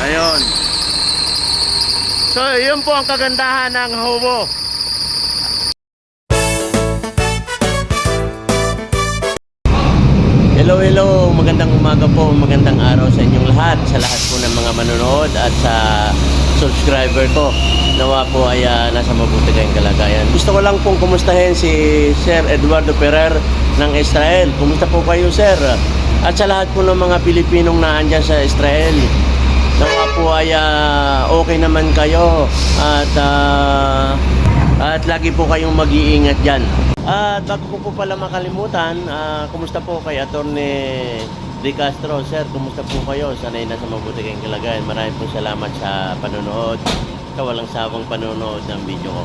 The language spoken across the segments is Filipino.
Ayun. So, yun po ang kagandahan ng Howo. Hello, hello. Magandang umaga po, magandang araw sa inyong lahat, sa lahat po ng mga manonood at sa subscriber ko. Nawa po ay nasa mabuti kayong kalagayan. Gusto ko lang pong kumustahin si Sir Eduardo Ferrer ng Israel. Kumusta po kayo, Sir? At sa lahat po ng mga Pilipinong naandyan sa Israel, nawa po ay okay naman kayo at lagi po kayong mag-iingat dyan. At bago ko po pala makalimutan, kumusta po kay Attorney De Castro? Sir, kumusta po kayo? Sana'y nasa mabuti kayong kalagayan. Maraming po salamat sa panonood, sa walang sawang panonood ng video ko.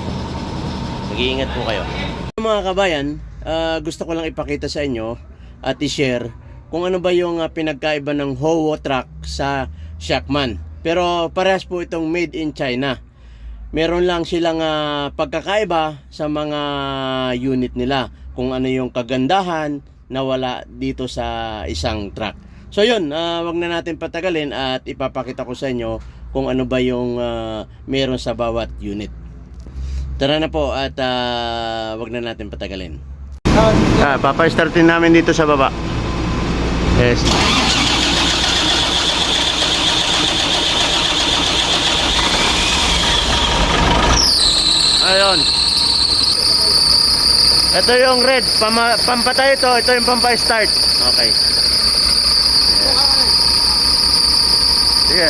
Mag-iingat po kayo. Mga kabayan, gusto ko lang ipakita sa inyo at i-share kung ano ba yung pinagkaiba ng Howo truck sa Shackman. Pero parehas po itong made in China. Meron lang silang pagkakaiba sa mga unit nila, kung ano yung kagandahan na wala dito sa isang truck. So yun, wag na natin patagalin at ipapakita ko sa inyo kung ano ba yung meron sa bawat unit. Tara na po at wag na natin patagalin. Papa-startin namin dito sa baba. Yes. Ayun. Ito yung red, pampatay ito yung pampa-start. Okay. Sige.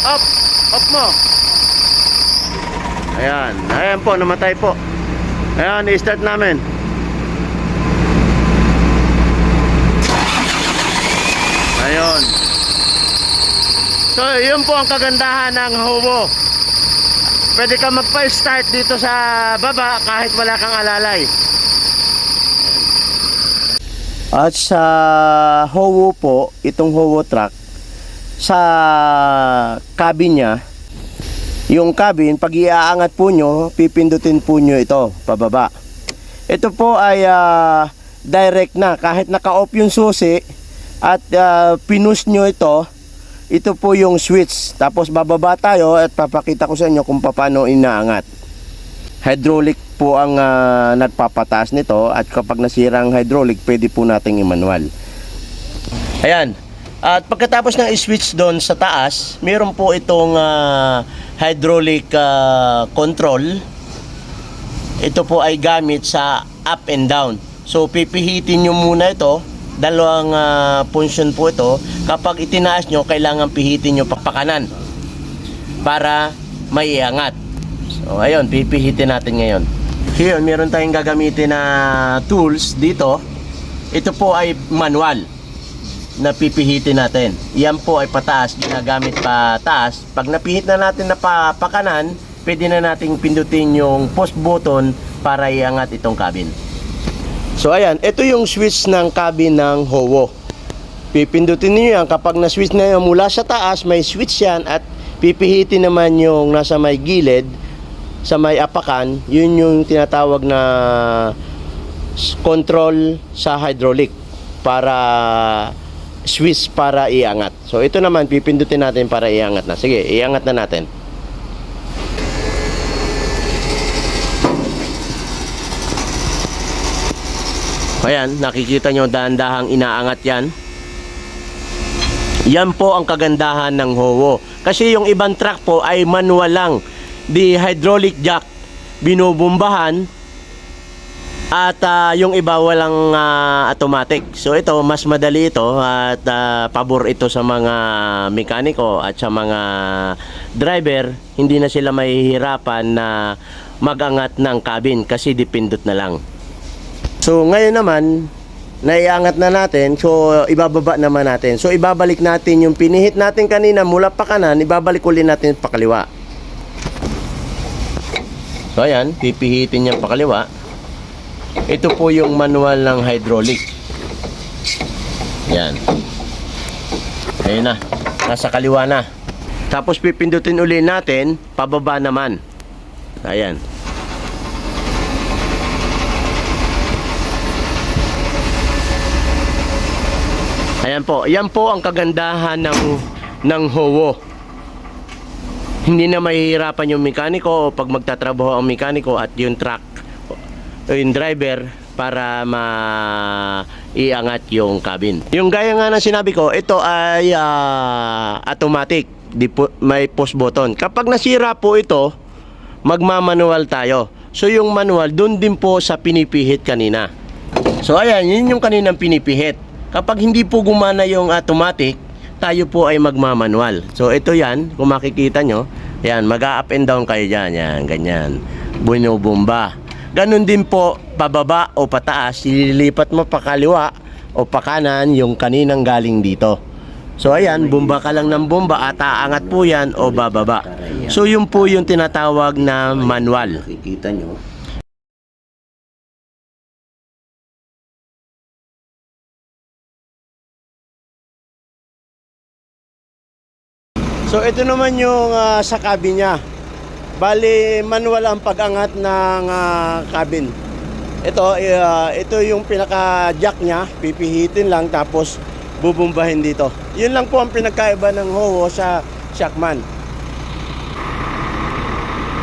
Up mo. Ayan po, namatay po. Ayan, i-start namin. Ayun. So, yun po ang kagandahan ng Howo. Pwede ka magpa-start dito sa baba kahit wala kang alalay. At sa Howo po, itong Howo truck, sa cabin niya, yung cabin, pag iaangat po nyo, pipindutin po nyo ito, pababa. Ito po ay direct na, kahit naka-off yung susi at pinus nyo ito po yung switch. Tapos bababa tayo at papakita ko sa inyo kung paano inaangat. Hydraulic po ang nagpapataas nito, at kapag nasira ang hydraulic, pwede po nating i-manual. Ayan. At pagkatapos ng switch doon sa taas, meron po itong hydraulic control. Ito po ay gamit sa up and down. So pipihitin nyo muna ito. Dalawang function po ito. Kapag itinaas nyo, kailangan pihitin nyo papakanan para may iangat. So ayun, pipihitin natin ngayon. Ngayon, meron tayong gagamitin na tools dito. Ito po ay manual na pipihitin natin. Yan po ay pataas, ginagamit pataas. Pag napihit na natin na papakanan, pwede na nating pindutin yung post button para iangat itong cabin. So ayan, ito yung switch ng cabin ng Howo. Pipindutin niyo yan. Kapag na-switch na yan mula sa taas, may switch yan, at pipihitin naman yung nasa may gilid, sa may apakan. Yun yung tinatawag na control sa hydraulic, para switch para iangat. So ito naman, pipindutin natin para iangat na. Sige, iangat na natin. Ayan, nakikita nyo, dahan-dahang inaangat yan. Yan po ang kagandahan ng Howo. Kasi yung ibang truck po ay manual lang. Di hydraulic jack, binubumbahan. At yung iba walang automatic. So ito, mas madali ito. At pabor ito sa mga mekaniko at sa mga driver. Hindi na sila mahihirapan na mag-angat ng cabin kasi dipindot na lang. So ngayon naman, naiangat na natin. So ibababa naman natin. So ibabalik natin yung pinihit natin kanina mula pa kanan, ibabalik ulit natin pa kaliwa. So ayan, pipihitin niya pa kaliwa. Ito po yung manual ng hydraulic. Yan. Ayun na, nasa kaliwa na. Tapos pipindutin ulit natin, pababa naman. Ayan. Ayan po, yan po ang kagandahan ng Howo. Hindi na mahihirapan yung mekaniko o pag magtatrabaho ang mekaniko at yung truck o yung driver para iangat yung cabin. Yung gaya nga ng sinabi ko, ito ay automatic, may push button. Kapag nasira po ito, magmamanual tayo. So yung manual, dun din po sa pinipihit kanina. So ayan, yun yung kaninang pinipihit. Kapag hindi po gumana yung automatic, tayo po ay magmamanual. So ito yan, kung makikita nyo, yan, mag-up and down kayo dyan, yan, ganyan, binubumba. Ganon din po, pababa o pataas, ililipat mo pa kaliwa o pa kanan yung kaninang galing dito. So ayan, bumba ka lang ng bumba at aangat po yan o bababa. So yun po yung tinatawag na manual. Nakikita nyo. So ito naman yung sa cabin niya. Bali manual ang pag-angat ng cabin. Ito yung pinaka jack niya, pipihitin lang tapos bubumbahin dito. Yun lang po ang pinagkaiba ng Howo sa Shackman.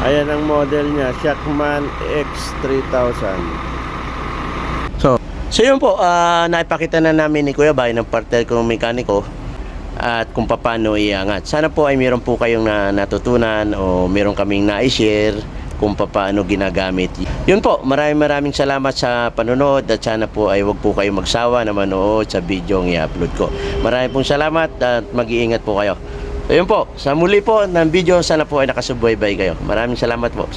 Ayan ang model niya, Shackman X3000. So yun po, naipakita na namin ni Kuya Bay ng partner kong mekaniko at kung paano iangat. Sana po ay meron po kayong natutunan o meron kaming na-share kung paano ginagamit. Yun po, maraming salamat sa panonood at sana po ay wag po kayong magsawa na manood sa video ng i-upload ko. Maraming pong salamat at mag-iingat po kayo. So yun po, sa muli po ng video, sana po ay nakasubaybay kayo. Maraming salamat po.